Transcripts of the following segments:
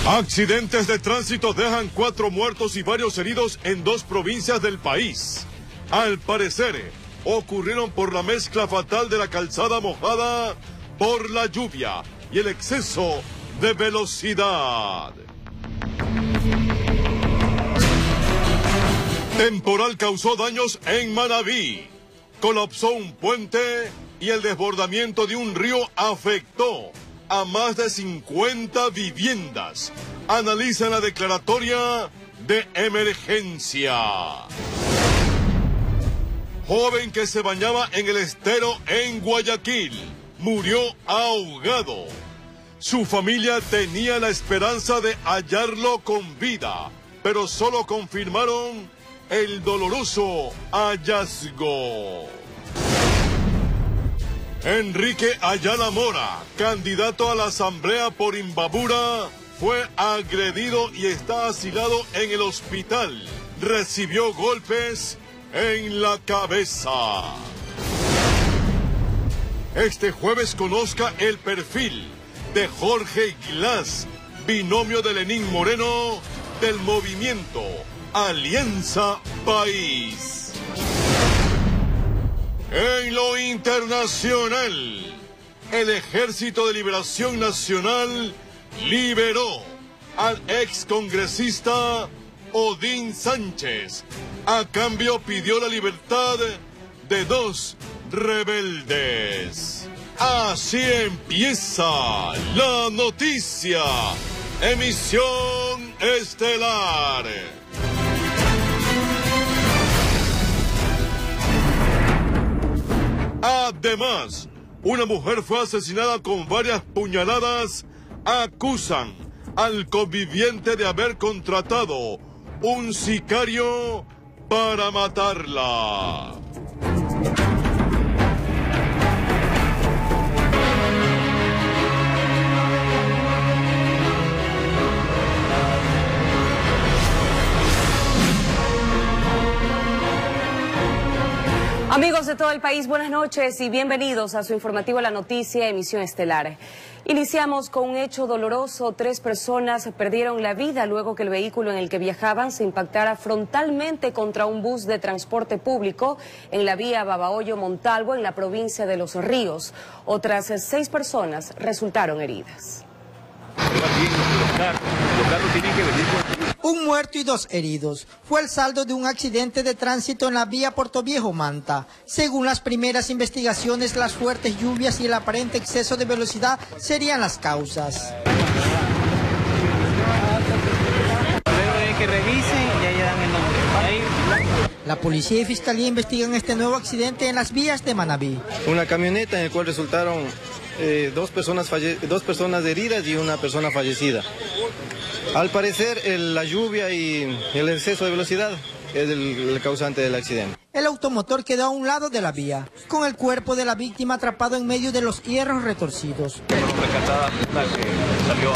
Accidentes de tránsito dejan 4 muertos y varios heridos en 2 provincias del país. Al parecer, ocurrieron por la mezcla fatal de la calzada mojada por la lluvia y el exceso de velocidad. Temporal causó daños en Manabí. Colapsó un puente y el desbordamiento de un río afectó a más de 50 viviendas. Analizan la declaratoria de emergencia. Joven que se bañaba en el estero en Guayaquil murió ahogado. Su familia tenía la esperanza de hallarlo con vida, pero solo confirmaron el doloroso hallazgo. Enrique Ayala Mora, candidato a la Asamblea por Imbabura, fue agredido y está asilado en el hospital. Recibió golpes en la cabeza. Este jueves conozca el perfil de Jorge Glass, binomio de Lenín Moreno, del movimiento Alianza País. En lo internacional, el Ejército de Liberación Nacional liberó al excongresista Odín Sánchez. A cambio pidió la libertad de 2 rebeldes. Así empieza la noticia. Emisión estelar. Además, una mujer fue asesinada con varias puñaladas. Acusan al conviviente de haber contratado un sicario para matarla. Amigos de todo el país, buenas noches y bienvenidos a su informativo La Noticia, emisión estelar. Iniciamos con un hecho doloroso. 3 personas perdieron la vida luego que el vehículo en el que viajaban se impactara frontalmente contra un bus de transporte público en la vía Babahoyo-Montalvo, en la provincia de Los Ríos. Otras 6 personas resultaron heridas. Un muerto y 2 heridos. Fue el saldo de un accidente de tránsito en la vía Portoviejo-Manta. Según las primeras investigaciones, las fuertes lluvias y el aparente exceso de velocidad serían las causas. Que revisen y ahí dan el nombre. La policía y fiscalía investigan este nuevo accidente en las vías de Manabí. Una camioneta en la cual resultaron 2 personas heridas y 1 persona fallecida. Al parecer, la lluvia y el exceso de velocidad es el causante del accidente. El automotor quedó a un lado de la vía, con el cuerpo de la víctima atrapado en medio de los hierros retorcidos. Rescatada que salió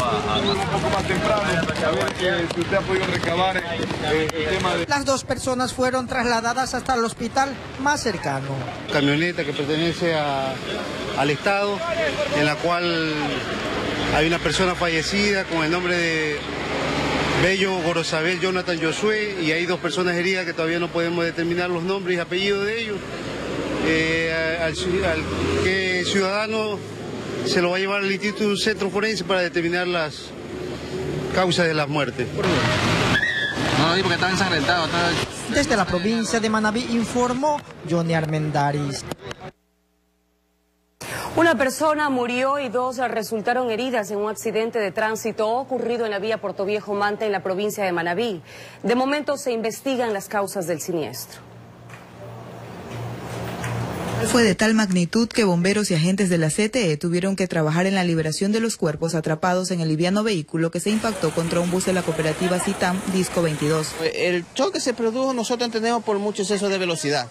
un poco más temprano, a ver si usted ha podido recabar el tema de... Las 2 personas fueron trasladadas hasta el hospital más cercano. Camioneta que pertenece al Estado, en la cual hay una persona fallecida con el nombre de Bello Gorosabel Jonathan Josué, y hay 2 personas heridas que todavía no podemos determinar los nombres y apellidos de ellos. Al que ciudadano se lo va a llevar al Instituto Centro Forense para determinar las causas de las muertes. No, porque estaba ensangrentado. Desde la provincia de Manabí informó Johnny Armendáriz. Una persona murió y 2 resultaron heridas en un accidente de tránsito ocurrido en la vía Portoviejo-Manta en la provincia de Manabí. De momento se investigan las causas del siniestro. Fue de tal magnitud que bomberos y agentes de la CTE tuvieron que trabajar en la liberación de los cuerpos atrapados en el liviano vehículo que se impactó contra un bus de la cooperativa CITAM Disco 22. El choque se produjo, nosotros entendemos, por mucho exceso de velocidad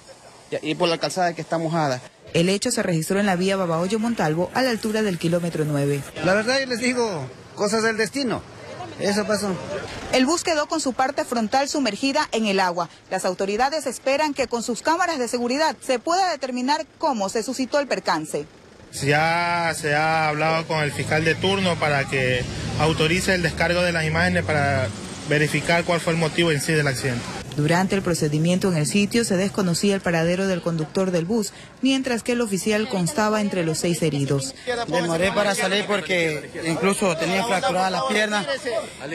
y por la calzada que está mojada. El hecho se registró en la vía Babahoyo-Montalvo a la altura del kilómetro 9. La verdad, yo les digo, cosas del destino. Eso pasó. El bus quedó con su parte frontal sumergida en el agua. Las autoridades esperan que con sus cámaras de seguridad se pueda determinar cómo se suscitó el percance. Ya se ha hablado con el fiscal de turno para que autorice el descargo de las imágenes para verificar cuál fue el motivo en sí del accidente. Durante el procedimiento en el sitio se desconocía el paradero del conductor del bus, mientras que el oficial constaba entre los 6 heridos. Demoré para salir porque incluso tenía fracturadas las piernas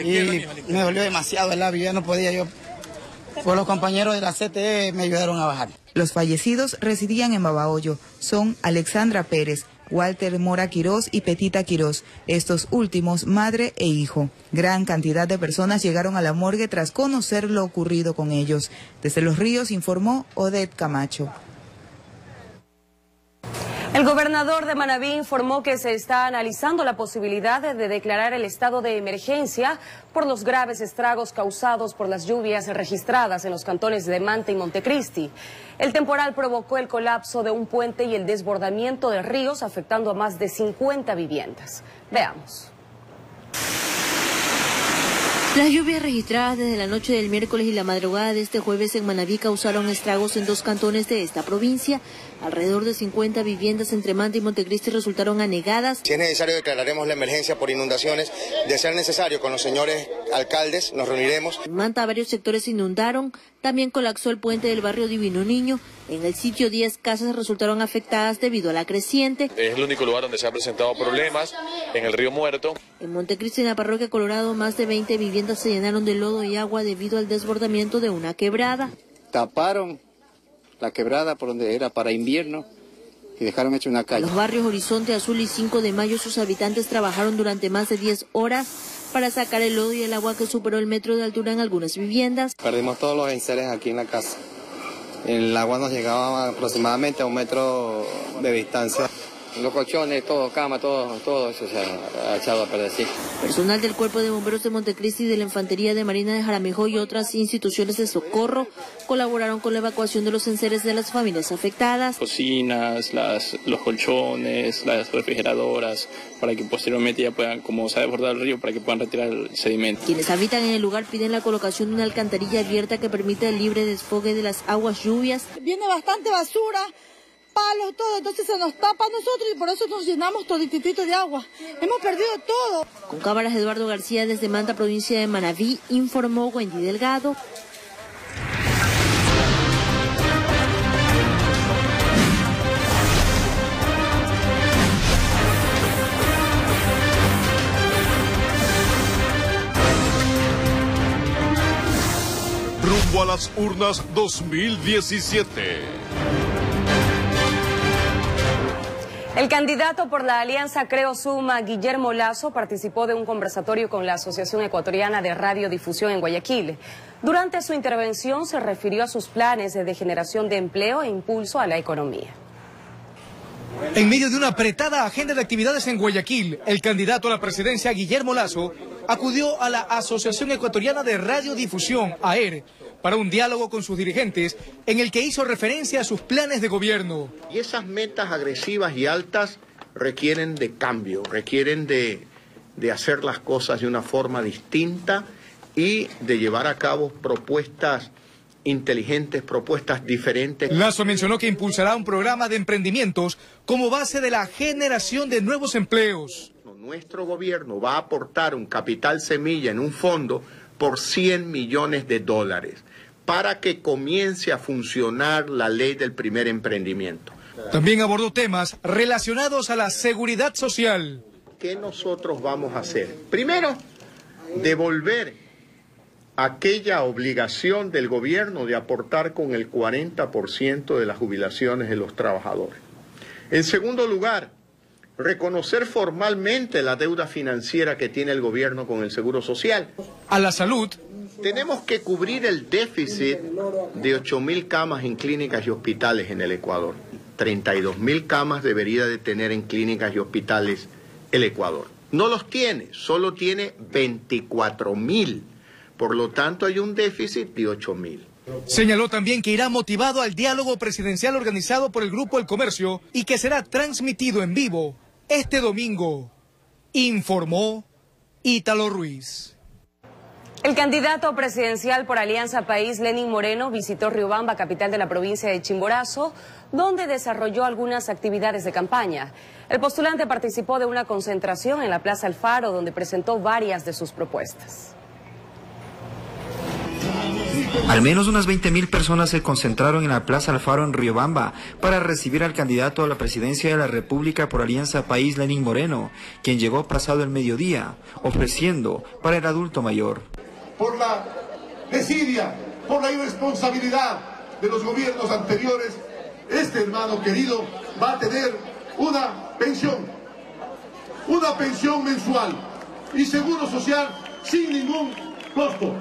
y me dolió demasiado el labio, ya no podía yo. Pues los compañeros de la CTE me ayudaron a bajar. Los fallecidos residían en Babahoyo. Son Alexandra Pérez, Walter Mora Quirós y Petita Quirós, estos últimos madre e hijo. Gran cantidad de personas llegaron a la morgue tras conocer lo ocurrido con ellos. Desde Los Ríos informó Odette Camacho. El gobernador de Manabí informó que se está analizando la posibilidad de declarar el estado de emergencia por los graves estragos causados por las lluvias registradas en los cantones de Manta y Montecristi. El temporal provocó el colapso de un puente y el desbordamiento de ríos, afectando a más de 50 viviendas. Veamos. Las lluvias registradas desde la noche del miércoles y la madrugada de este jueves en Manabí causaron estragos en 2 cantones de esta provincia. Alrededor de 50 viviendas entre Manta y Montecristi resultaron anegadas. Si es necesario, declararemos la emergencia por inundaciones. De ser necesario, con los señores alcaldes nos reuniremos. En Manta varios sectores se inundaron. También colapsó el puente del barrio Divino Niño. En el sitio 10 casas resultaron afectadas debido a la creciente. Es el único lugar donde se han presentado problemas, en el río Muerto. En Montecristi, en la parroquia Colorado, más de 20 viviendas se llenaron de lodo y agua debido al desbordamiento de una quebrada. Taparon la quebrada por donde era para invierno y dejaron hecho una calle. En los barrios Horizonte Azul y 5 de Mayo sus habitantes trabajaron durante más de 10 horas para sacar el lodo y el agua que superó el metro de altura en algunas viviendas. Perdimos todos los enseres aquí en la casa. El agua nos llegaba aproximadamente a 1 metro de distancia. Los colchones, todo, cama, todo eso se ha echado a perder, sí. Personal del Cuerpo de Bomberos de Montecristi y de la Infantería de Marina de Jaramillo y otras instituciones de socorro colaboraron con la evacuación de los enseres de las familias afectadas. Cocinas, los colchones, las refrigeradoras, para que posteriormente ya puedan, como se ha desbordado el río, para que puedan retirar el sedimento. Quienes habitan en el lugar piden la colocación de una alcantarilla abierta que permita el libre desfogue de las aguas lluvias. Viene bastante basura, palos, todo, entonces se nos tapa a nosotros y por eso nos llenamos todititito de agua. Hemos perdido todo. Con cámaras Eduardo García desde Manta, provincia de Manabí, informó Wendy Delgado. Rumbo a las urnas 2017. El candidato por la Alianza Creo Suma, Guillermo Lasso, participó de un conversatorio con la Asociación Ecuatoriana de Radiodifusión en Guayaquil. Durante su intervención se refirió a sus planes de generación de empleo e impulso a la economía. En medio de una apretada agenda de actividades en Guayaquil, el candidato a la presidencia, Guillermo Lasso, acudió a la Asociación Ecuatoriana de Radiodifusión, AER, para un diálogo con sus dirigentes en el que hizo referencia a sus planes de gobierno. Y esas metas agresivas y altas requieren de cambio, requieren de hacer las cosas de una forma distinta y de llevar a cabo propuestas inteligentes, propuestas diferentes. Lasso mencionó que impulsará un programa de emprendimientos como base de la generación de nuevos empleos. Nuestro gobierno va a aportar un capital semilla en un fondo por $100 millones para que comience a funcionar la ley del primer emprendimiento. También abordó temas relacionados a la seguridad social. ¿Qué nosotros vamos a hacer? Primero, devolver aquella obligación del gobierno de aportar con el 40% de las jubilaciones de los trabajadores. En segundo lugar, reconocer formalmente la deuda financiera que tiene el gobierno con el Seguro Social. A la salud. Tenemos que cubrir el déficit de 8.000 camas en clínicas y hospitales en el Ecuador. 32.000 camas debería de tener en clínicas y hospitales el Ecuador. No los tiene, solo tiene 24.000. Por lo tanto, hay un déficit de 8.000. Señaló también que irá motivado al diálogo presidencial organizado por el Grupo El Comercio y que será transmitido en vivo este domingo, informó Ítalo Ruiz. El candidato presidencial por Alianza País, Lenín Moreno, visitó Riobamba, capital de la provincia de Chimborazo, donde desarrolló algunas actividades de campaña. El postulante participó de una concentración en la Plaza Alfaro, donde presentó varias de sus propuestas. Al menos unas 20.000 personas se concentraron en la Plaza Alfaro en Riobamba para recibir al candidato a la presidencia de la República por Alianza País, Lenín Moreno, quien llegó pasado el mediodía, ofreciendo para el adulto mayor. Por la desidia, por la irresponsabilidad de los gobiernos anteriores, este hermano querido va a tener una pensión mensual y seguro social sin ningún costo.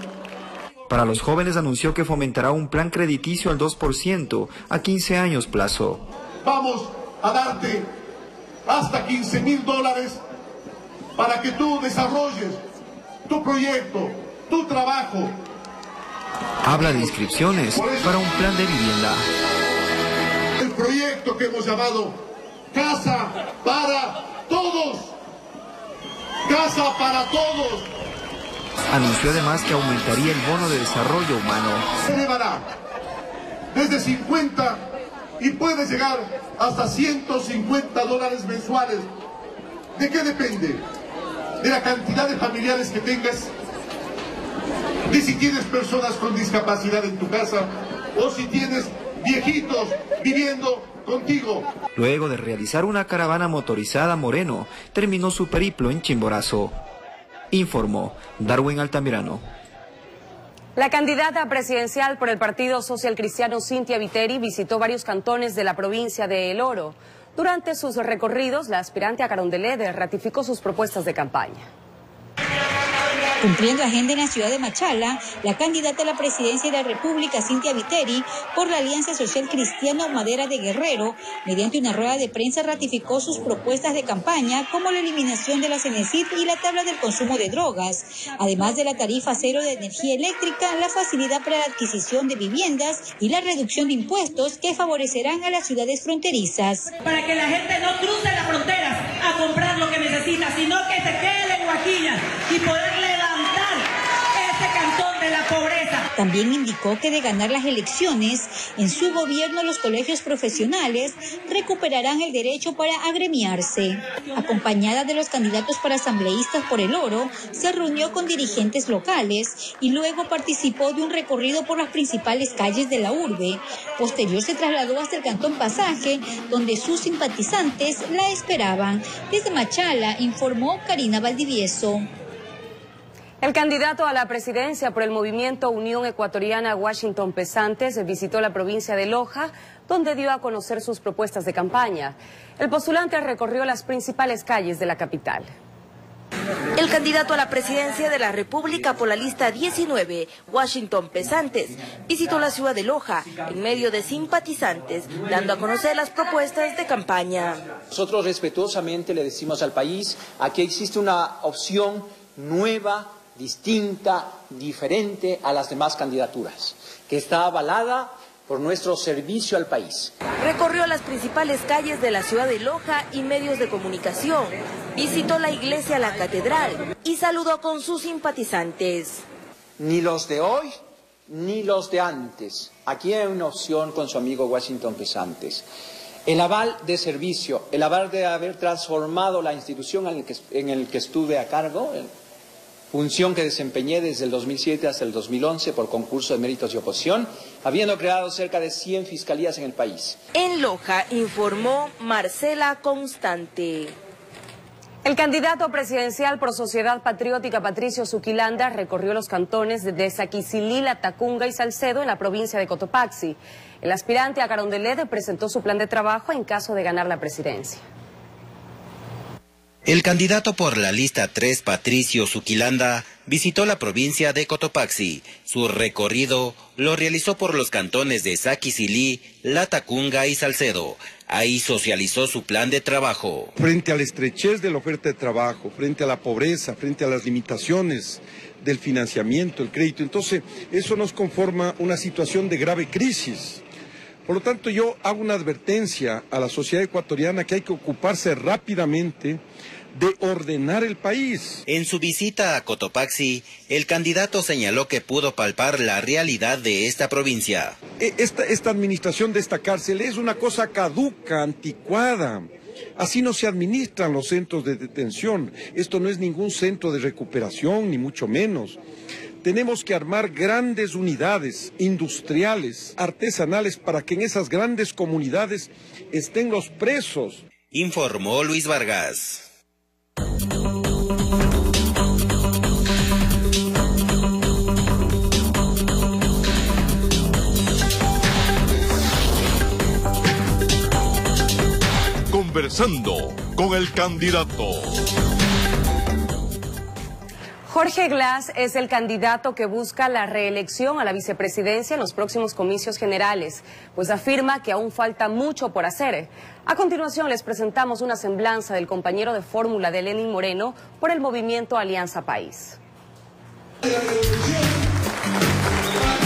Para los jóvenes anunció que fomentará un plan crediticio al 2% a 15 años plazo. Vamos a darte hasta $15.000 para que tú desarrolles tu proyecto, tu trabajo. Habla de inscripciones para un plan de vivienda. El proyecto que hemos llamado Casa para Todos. Casa para Todos. Anunció además que aumentaría el bono de desarrollo humano. Se elevará desde 50 y puede llegar hasta $150 mensuales. ¿De qué depende? De la cantidad de familiares que tengas, de si tienes personas con discapacidad en tu casa o si tienes viejitos viviendo contigo. Luego de realizar una caravana motorizada, Moreno terminó su periplo en Chimborazo. Informó Darwin Altamirano. La candidata presidencial por el Partido Social Cristiano, Cynthia Viteri, visitó varios cantones de la provincia de El Oro. Durante sus recorridos, la aspirante a Carondelet ratificó sus propuestas de campaña. Cumpliendo agenda en la ciudad de Machala, la candidata a la presidencia de la República, Cynthia Viteri, por la Alianza Social Cristiano Madera de Guerrero, mediante una rueda de prensa ratificó sus propuestas de campaña, como la eliminación de la Cenecit y la tabla del consumo de drogas, además de la tarifa cero de energía eléctrica, la facilidad para la adquisición de viviendas y la reducción de impuestos que favorecerán a las ciudades fronterizas. Para que la gente no cruce las fronteras a comprar lo que necesita, sino que se quede en Huaquilla y poder levantar ese cantón de la pobreza. También indicó que de ganar las elecciones, en su gobierno los colegios profesionales recuperarán el derecho para agremiarse. Acompañada de los candidatos para asambleístas por El Oro, se reunió con dirigentes locales y luego participó de un recorrido por las principales calles de la urbe. Posterior se trasladó hasta el cantón Pasaje, donde sus simpatizantes la esperaban. Desde Machala informó Karina Valdivieso. El candidato a la presidencia por el movimiento Unión Ecuatoriana, Washington Pesantes, visitó la provincia de Loja, donde dio a conocer sus propuestas de campaña. El postulante recorrió las principales calles de la capital. El candidato a la presidencia de la República por la lista 19, Washington Pesantes, visitó la ciudad de Loja en medio de simpatizantes, dando a conocer las propuestas de campaña. Nosotros respetuosamente le decimos al país, aquí existe una opción nueva, distinta, diferente a las demás candidaturas, que está avalada por nuestro servicio al país. Recorrió las principales calles de la ciudad de Loja y medios de comunicación, visitó la iglesia La Catedral y saludó con sus simpatizantes. Ni los de hoy, ni los de antes. Aquí hay una opción con su amigo Washington Pesantes. El aval de servicio, el aval de haber transformado la institución en el que estuve a cargo, función que desempeñé desde el 2007 hasta el 2011 por concurso de méritos y oposición, habiendo creado cerca de 100 fiscalías en el país. En Loja informó Marcela Constante. El candidato presidencial por Sociedad Patriótica, Patricio Zuquilanda, recorrió los cantones de Saquicilí, Latacunga y Salcedo en la provincia de Cotopaxi. El aspirante a Carondelet presentó su plan de trabajo en caso de ganar la presidencia. El candidato por la lista 3, Patricio Zuquilanda, visitó la provincia de Cotopaxi. Su recorrido lo realizó por los cantones de Saquicilí, Latacunga y Salcedo. Ahí socializó su plan de trabajo. Frente a la estrechez de la oferta de trabajo, frente a la pobreza, frente a las limitaciones del financiamiento, el crédito, entonces eso nos conforma una situación de grave crisis. Por lo tanto, yo hago una advertencia a la sociedad ecuatoriana que hay que ocuparse rápidamente de ordenar el país. En su visita a Cotopaxi, el candidato señaló que pudo palpar la realidad de esta provincia. Esta administración de esta cárcel es una cosa caduca, anticuada. Así no se administran los centros de detención. Esto no es ningún centro de recuperación, ni mucho menos. Tenemos que armar grandes unidades industriales, artesanales, para que en esas grandes comunidades estén los presos. Informó Luis Vargas. Conversando con el candidato. Jorge Glass es el candidato que busca la reelección a la vicepresidencia en los próximos comicios generales, pues afirma que aún falta mucho por hacer. A continuación les presentamos una semblanza del compañero de fórmula de Lenín Moreno por el movimiento Alianza País.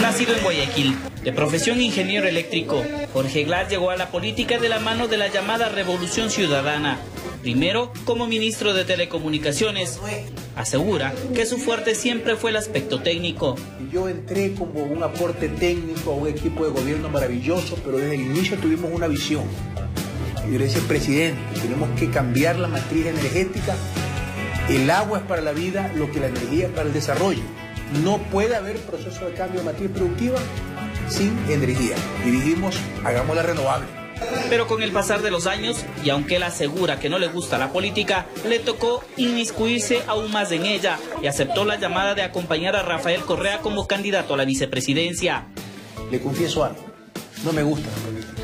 Nacido en Guayaquil, de profesión ingeniero eléctrico, Jorge Glass llegó a la política de la mano de la llamada Revolución Ciudadana. Primero, como ministro de Telecomunicaciones, asegura que su fuerte siempre fue el aspecto técnico. Yo entré como un aporte técnico a un equipo de gobierno maravilloso, pero desde el inicio tuvimos una visión. Yo le decía, presidente, tenemos que cambiar la matriz energética. El agua es para la vida, lo que la energía es para el desarrollo. No puede haber proceso de cambio de matriz productiva sin energía. Y dijimos, hagámosla renovable. Pero con el pasar de los años, y aunque él asegura que no le gusta la política, le tocó inmiscuirse aún más en ella y aceptó la llamada de acompañar a Rafael Correa como candidato a la vicepresidencia. Le confieso algo, no me gusta la política.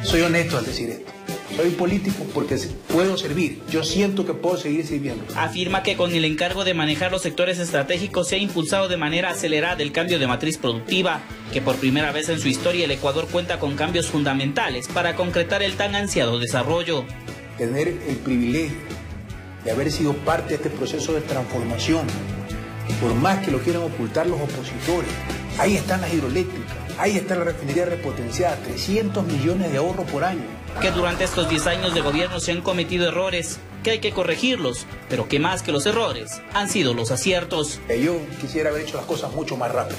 Soy honesto al decir esto. Soy político porque puedo servir. Yo siento que puedo seguir sirviendo. Afirma que con el encargo de manejar los sectores estratégicos se ha impulsado de manera acelerada el cambio de matriz productiva, que por primera vez en su historia el Ecuador cuenta con cambios fundamentales para concretar el tan ansiado desarrollo. Tener el privilegio de haber sido parte de este proceso de transformación, por más que lo quieran ocultar los opositores, ahí están las hidroeléctricas, ahí está la refinería repotenciada, 300 millones de ahorro por año. Que durante estos 10 años de gobierno se han cometido errores, que hay que corregirlos, pero que más que los errores han sido los aciertos. Yo quisiera haber hecho las cosas mucho más rápido.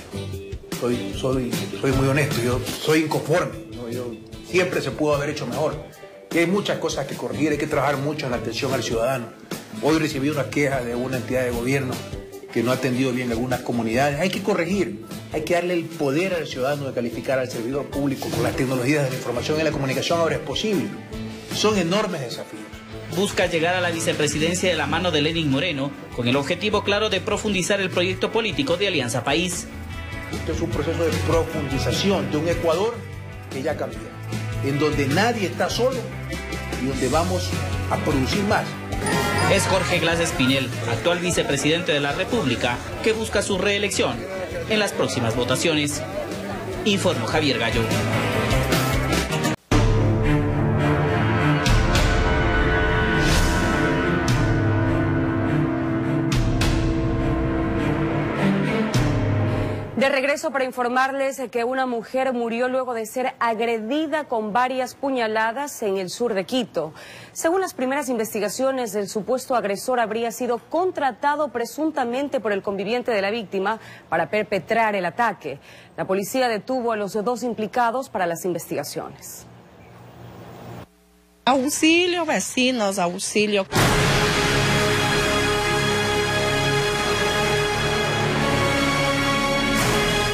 Soy muy honesto, yo soy inconforme, ¿no? Siempre se pudo haber hecho mejor. Y hay muchas cosas que corregir, hay que trabajar mucho en la atención al ciudadano. Hoy recibí una queja de una entidad de gobierno que no ha atendido bien algunas comunidades. Hay que corregir, hay que darle el poder al ciudadano de calificar al servidor público. Con las tecnologías de la información y la comunicación ahora es posible. Son enormes desafíos. Busca llegar a la vicepresidencia de la mano de Lenín Moreno, con el objetivo claro de profundizar el proyecto político de Alianza País. Esto es un proceso de profundización de un Ecuador que ya cambió, en donde nadie está solo y donde vamos a producir más. Es Jorge Glass Espinel, actual vicepresidente de la República, que busca su reelección en las próximas votaciones. Informó Javier Gallo. De regreso para informarles que una mujer murió luego de ser agredida con varias puñaladas en el sur de Quito. Según las primeras investigaciones, el supuesto agresor habría sido contratado presuntamente por el conviviente de la víctima para perpetrar el ataque. La policía detuvo a los dos implicados para las investigaciones. Auxilio, vecinos, auxilio.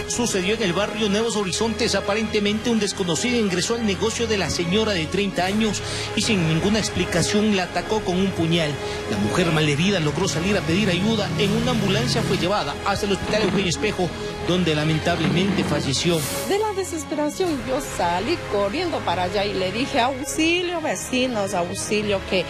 Sucedió en el barrio Nuevos Horizontes. Aparentemente un desconocido ingresó al negocio de la señora de 30 años y sin ninguna explicación la atacó con un puñal. La mujer malherida logró salir a pedir ayuda. En una ambulancia fue llevada hasta el hospital Eugenio Espejo, donde lamentablemente falleció. De la desesperación yo salí corriendo para allá y le dije, auxilio vecinos, auxilio, que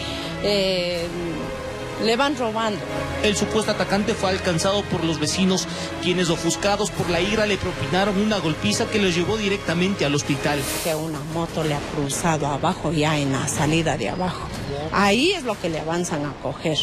le van robando. El supuesto atacante fue alcanzado por los vecinos, quienes ofuscados por la ira le propinaron una golpiza que los llevó directamente al hospital. Que una moto le ha cruzado abajo, ya en la salida de abajo. Ahí es lo que le avanzan a coger.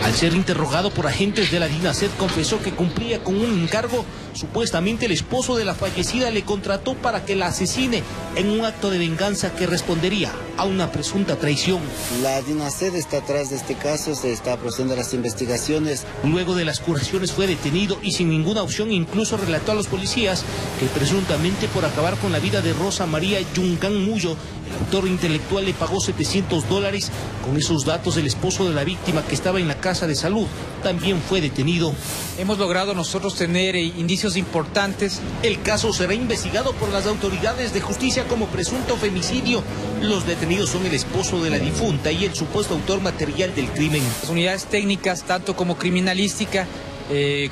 Al ser interrogado por agentes de la DINASED, confesó que cumplía con un encargo. Supuestamente el esposo de la fallecida le contrató para que la asesine en un acto de venganza que respondería a una presunta traición. La DINASED está atrás de este caso, se está procediendo a las investigaciones. Luego de las curaciones fue detenido y sin ninguna opción incluso relató a los policías que presuntamente por acabar con la vida de Rosa María Yungán Muyo, el autor intelectual le pagó $700. Con esos datos, el esposo de la víctima, que estaba en la casa de salud, también fue detenido. Hemos logrado nosotros tener indicios importantes. El caso será investigado por las autoridades de justicia como presunto femicidio. Los detenidos son el esposo de la difunta y el supuesto autor material del crimen. Las unidades técnicas, tanto como criminalística,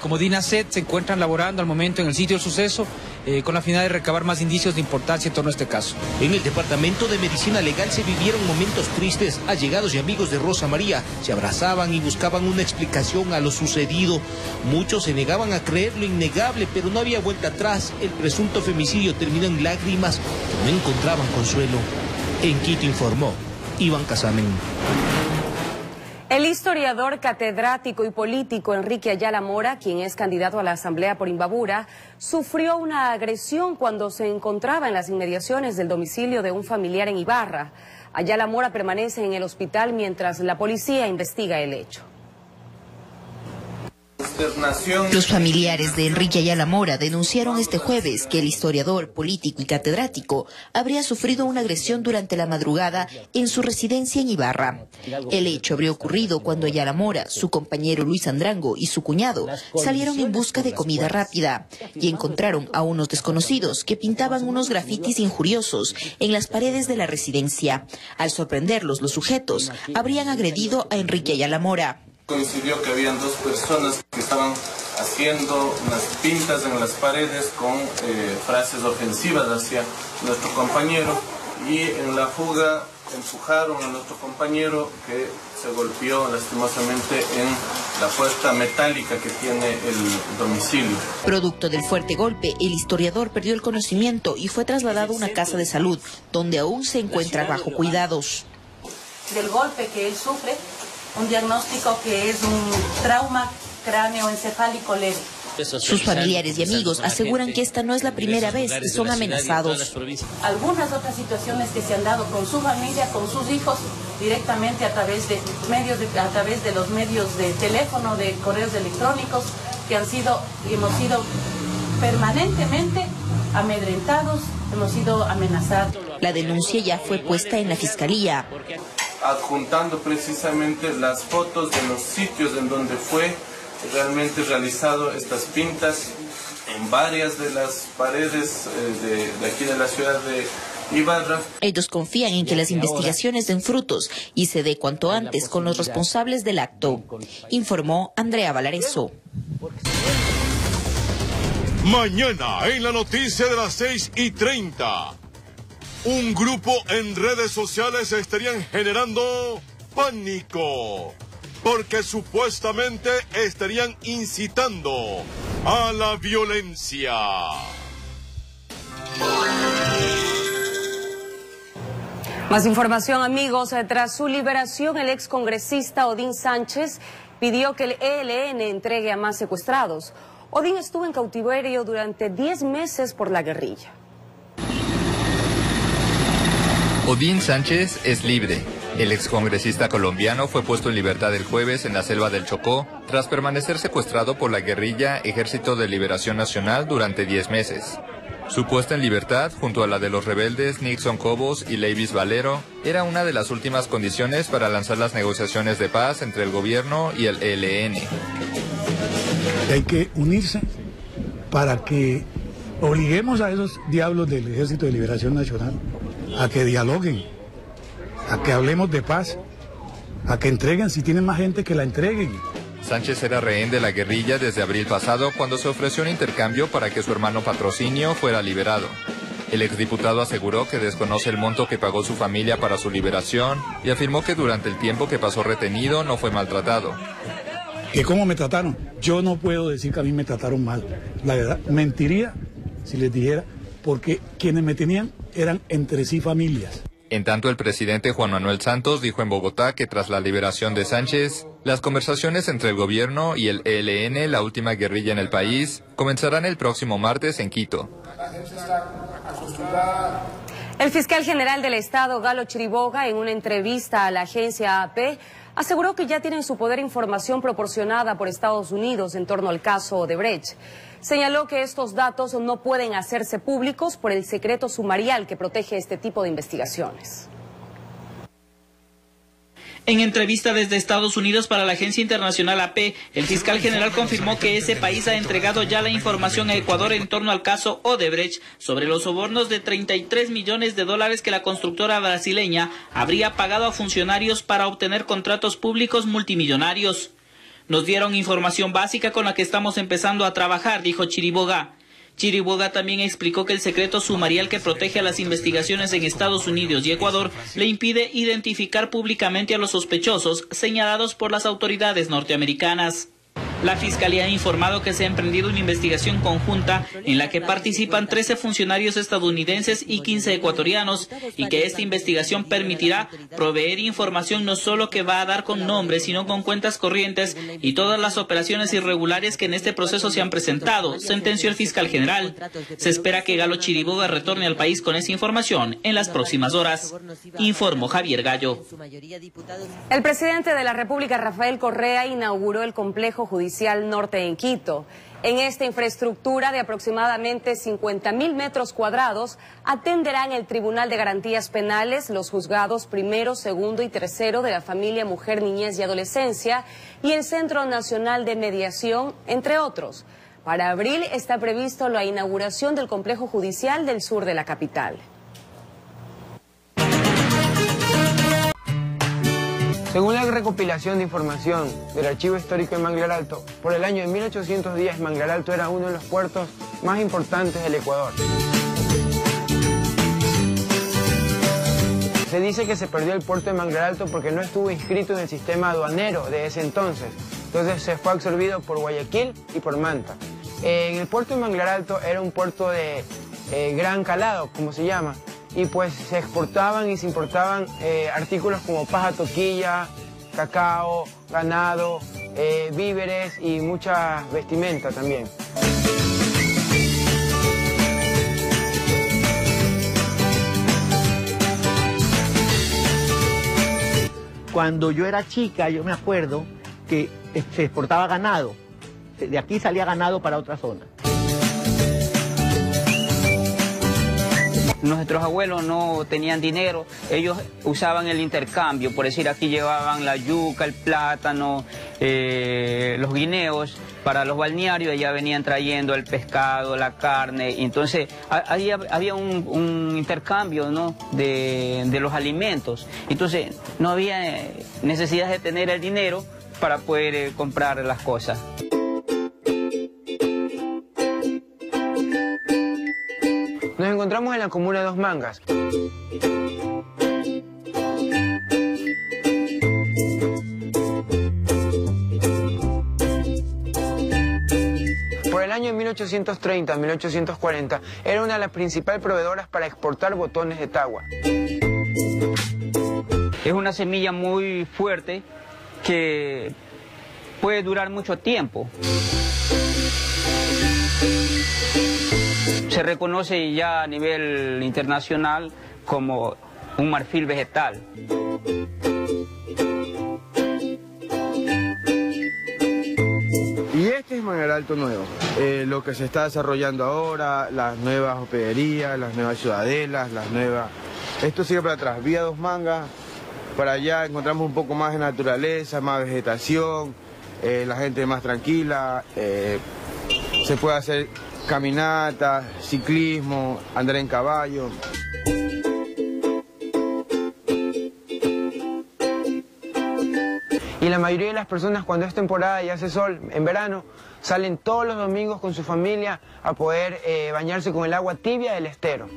como DINASED, se encuentran laborando al momento en el sitio del suceso con la finalidad de recabar más indicios de importancia en torno a este caso. En el Departamento de Medicina Legal se vivieron momentos tristes. Allegados y amigos de Rosa María se abrazaban y buscaban una explicación a lo sucedido. Muchos se negaban a creer lo innegable, pero no había vuelta atrás. El presunto femicidio terminó en lágrimas que no encontraban consuelo. En Quito informó Iván Casamen. El historiador, catedrático y político Enrique Ayala Mora, quien es candidato a la Asamblea por Imbabura, sufrió una agresión cuando se encontraba en las inmediaciones del domicilio de un familiar en Ibarra. Ayala Mora permanece en el hospital mientras la policía investiga el hecho. Los familiares de Enrique Ayala Mora denunciaron este jueves que el historiador, político y catedrático habría sufrido una agresión durante la madrugada en su residencia en Ibarra. El hecho habría ocurrido cuando Ayala Mora, su compañero Luis Andrango y su cuñado salieron en busca de comida rápida y encontraron a unos desconocidos que pintaban unos grafitis injuriosos en las paredes de la residencia. Al sorprenderlos, los sujetos habrían agredido a Enrique Ayala Mora. Coincidió que habían dos personas que estaban haciendo unas pintas en las paredes con frases ofensivas hacia nuestro compañero y en la fuga empujaron a nuestro compañero, que se golpeó lastimosamente en la puerta metálica que tiene el domicilio. Producto del fuerte golpe, el historiador perdió el conocimiento y fue trasladado a una casa de salud, donde aún se encuentra bajo cuidados. Del golpe que él sufre, un diagnóstico que es un trauma cráneoencefálico leve. Sus familiares y amigos aseguran que esta no es la primera vez que son amenazados. Algunas otras situaciones que se han dado con su familia, con sus hijos, directamente a través de los medios de teléfono, de correos electrónicos, que hemos sido permanentemente amedrentados, hemos sido amenazados. La denuncia ya fue puesta en la fiscalía, adjuntando precisamente las fotos de los sitios en donde fue realmente realizado estas pintas en varias de las paredes de aquí de la ciudad de Ibarra. Ellos confían en que las investigaciones den frutos y se dé cuanto antes con los responsables del acto, informó Andrea Valareso. Mañana en la noticia de las 6:30. Un grupo en redes sociales estarían generando pánico porque supuestamente estarían incitando a la violencia. Más información, amigos. Tras su liberación, el excongresista Odín Sánchez pidió que el ELN entregue a más secuestrados. Odín estuvo en cautiverio durante 10 meses por la guerrilla. Odín Sánchez es libre. El excongresista colombiano fue puesto en libertad el jueves en la selva del Chocó tras permanecer secuestrado por la guerrilla Ejército de Liberación Nacional durante 10 meses. Su puesta en libertad, junto a la de los rebeldes Nixon Cobos y Leivis Valero, era una de las últimas condiciones para lanzar las negociaciones de paz entre el gobierno y el ELN. Hay que unirse para que obliguemos a esos diablos del Ejército de Liberación Nacional a que dialoguen, a que hablemos de paz, a que entreguen, si tienen más gente que la entreguen. Sánchez era rehén de la guerrilla desde abril pasado, cuando se ofreció un intercambio para que su hermano Patrocinio fuera liberado. El exdiputado aseguró que desconoce el monto que pagó su familia para su liberación y afirmó que durante el tiempo que pasó retenido no fue maltratado. ¿Que cómo me trataron? Yo no puedo decir que a mí me trataron mal. La verdad, mentiría si les dijera, porque quienes me tenían eran entre sí familias. En tanto, el presidente Juan Manuel Santos dijo en Bogotá que tras la liberación de Sánchez, las conversaciones entre el gobierno y el ELN, la última guerrilla en el país, comenzarán el próximo martes en Quito. El fiscal general del Estado, Galo Chiriboga, en una entrevista a la agencia AP, aseguró que ya tiene en su poder información proporcionada por Estados Unidos en torno al caso Odebrecht. Señaló que estos datos no pueden hacerse públicos por el secreto sumarial que protege este tipo de investigaciones. En entrevista desde Estados Unidos para la agencia internacional AP, el fiscal general confirmó que ese país ha entregado ya la información a Ecuador en torno al caso Odebrecht sobre los sobornos de $33 millones que la constructora brasileña habría pagado a funcionarios para obtener contratos públicos multimillonarios. Nos dieron información básica con la que estamos empezando a trabajar, dijo Chiriboga. Chiriboga también explicó que el secreto sumarial que protege a las investigaciones en Estados Unidos y Ecuador le impide identificar públicamente a los sospechosos señalados por las autoridades norteamericanas. La Fiscalía ha informado que se ha emprendido una investigación conjunta en la que participan 13 funcionarios estadounidenses y 15 ecuatorianos y que esta investigación permitirá proveer información no solo que va a dar con nombres, sino con cuentas corrientes y todas las operaciones irregulares que en este proceso se han presentado, sentenció el fiscal general. Se espera que Galo Chiriboga retorne al país con esa información en las próximas horas. Informó Javier Gallo. El presidente de la República, Rafael Correa, inauguró el complejo judicial norte en Quito. En esta infraestructura de aproximadamente 50.000 metros cuadrados atenderán el Tribunal de Garantías Penales, los juzgados primero, segundo y tercero de la familia, mujer, niñez y adolescencia y el Centro Nacional de Mediación, entre otros. Para abril está previsto la inauguración del complejo judicial del sur de la capital. Según la recopilación de información del Archivo Histórico de Manglar Alto, por el año de 1810 Manglar Alto era uno de los puertos más importantes del Ecuador. Se dice que se perdió el puerto de Manglar Alto porque no estuvo inscrito en el sistema aduanero de ese entonces. Entonces se fue absorbido por Guayaquil y por Manta. En el puerto de Manglar Alto era un puerto de gran calado, como se llama. Y pues se exportaban y se importaban artículos como paja toquilla, cacao, ganado, víveres y mucha vestimenta también. Cuando yo era chica, yo me acuerdo que se exportaba ganado. De aquí salía ganado para otra zona. Nuestros abuelos no tenían dinero, ellos usaban el intercambio, por decir, aquí llevaban la yuca, el plátano, los guineos para los balnearios, allá venían trayendo el pescado, la carne, y entonces ahí había un intercambio, ¿no?, de los alimentos. Entonces no había necesidad de tener el dinero para poder comprar las cosas. Nos encontramos en la comuna de Dos Mangas. Por el año 1830-1840 era una de las principales proveedoras para exportar botones de tagua. Es una semilla muy fuerte que puede durar mucho tiempo. Se reconoce ya a nivel internacional como un marfil vegetal. Y este es Manglar Alto nuevo, lo que se está desarrollando ahora, las nuevas hospederías, las nuevas ciudadelas, Esto sigue para atrás, vía Dos Mangas, para allá encontramos un poco más de naturaleza, más vegetación, la gente más tranquila, se puede hacer caminata, ciclismo, andar en caballo. Y la mayoría de las personas, cuando es temporada y hace sol, en verano, salen todos los domingos con su familia a poder bañarse con el agua tibia del estero.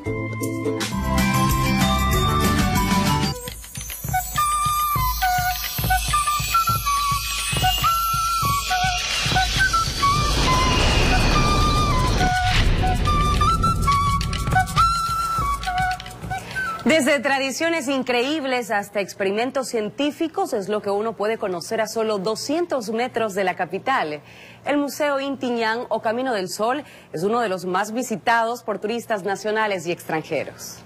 Desde tradiciones increíbles hasta experimentos científicos es lo que uno puede conocer a solo 200 metros de la capital. El Museo Inti Ñan o Camino del Sol es uno de los más visitados por turistas nacionales y extranjeros.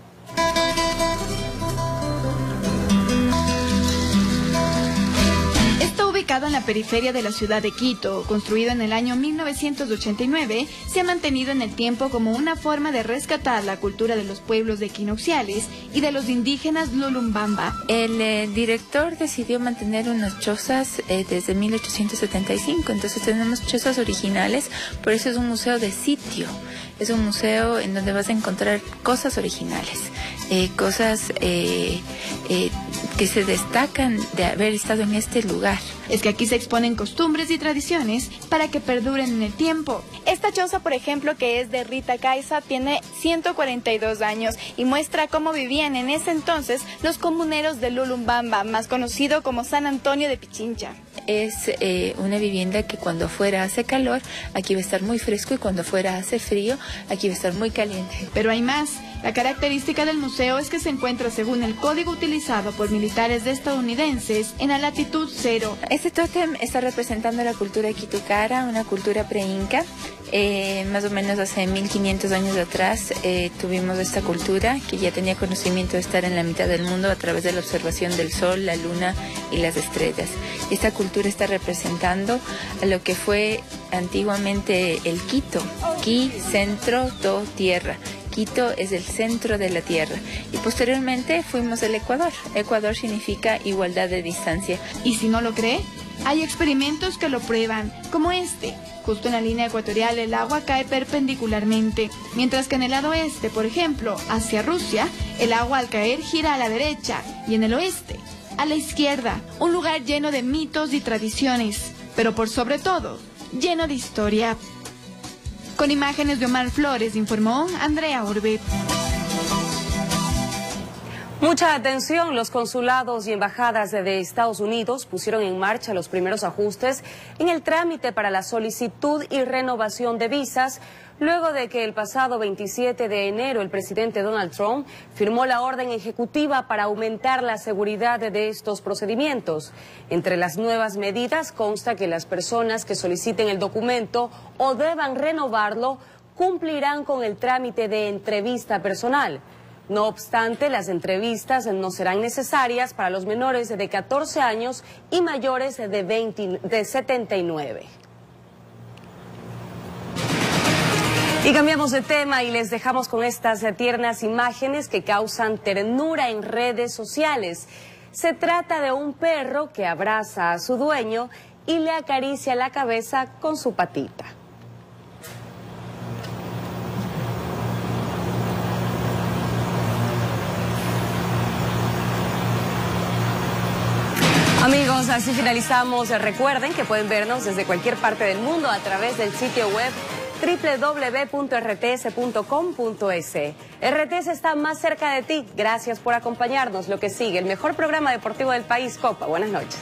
Ubicado en la periferia de la ciudad de Quito, construido en el año 1989, se ha mantenido en el tiempo como una forma de rescatar la cultura de los pueblos equinocciales y de los indígenas Lulumbamba. El director decidió mantener unas chozas desde 1875, entonces tenemos chozas originales, por eso es un museo de sitio, es un museo en donde vas a encontrar cosas originales, cosas que se destacan de haber estado en este lugar. Es que aquí se exponen costumbres y tradiciones para que perduren en el tiempo. Esta choza, por ejemplo, que es de Rita Caiza, tiene 142 años y muestra cómo vivían en ese entonces los comuneros de Lulumbamba, más conocido como San Antonio de Pichincha. Es una vivienda que cuando afuera hace calor, aquí va a estar muy fresco, y cuando afuera hace frío, aquí va a estar muy caliente. Pero hay más. La característica del museo es que se encuentra según el código utilizado por militares estadounidenses en la latitud 0. Este tótem está representando la cultura quitucara, una cultura pre-inca. Más o menos hace 1500 años atrás tuvimos esta cultura que ya tenía conocimiento de estar en la mitad del mundo a través de la observación del sol, la luna y las estrellas. Esta cultura está representando a lo que fue antiguamente el Quito. Qui, centro, do, tierra. Quito es el centro de la tierra. Y posteriormente fuimos al Ecuador. Ecuador significa igualdad de distancia. ¿Y si no lo cree? Hay experimentos que lo prueban, como este. Justo en la línea ecuatorial el agua cae perpendicularmente, mientras que en el lado este, por ejemplo, hacia Rusia, el agua al caer gira a la derecha y en el oeste, a la izquierda. Un lugar lleno de mitos y tradiciones, pero por sobre todo, lleno de historia. Con imágenes de Omar Flores, informó Andrea Orbet. Mucha atención, los consulados y embajadas de Estados Unidos pusieron en marcha los primeros ajustes en el trámite para la solicitud y renovación de visas, luego de que el pasado 27 de enero el presidente Donald Trump firmó la orden ejecutiva para aumentar la seguridad de estos procedimientos. Entre las nuevas medidas consta que las personas que soliciten el documento o deban renovarlo cumplirán con el trámite de entrevista personal. No obstante, las entrevistas no serán necesarias para los menores de 14 años y mayores de 79. Y cambiamos de tema y les dejamos con estas tiernas imágenes que causan ternura en redes sociales. Se trata de un perro que abraza a su dueño y le acaricia la cabeza con su patita. Amigos, así finalizamos. Recuerden que pueden vernos desde cualquier parte del mundo a través del sitio web www.rts.com.es. RTS está más cerca de ti. Gracias por acompañarnos. Lo que sigue, el mejor programa deportivo del país, Copa. Buenas noches.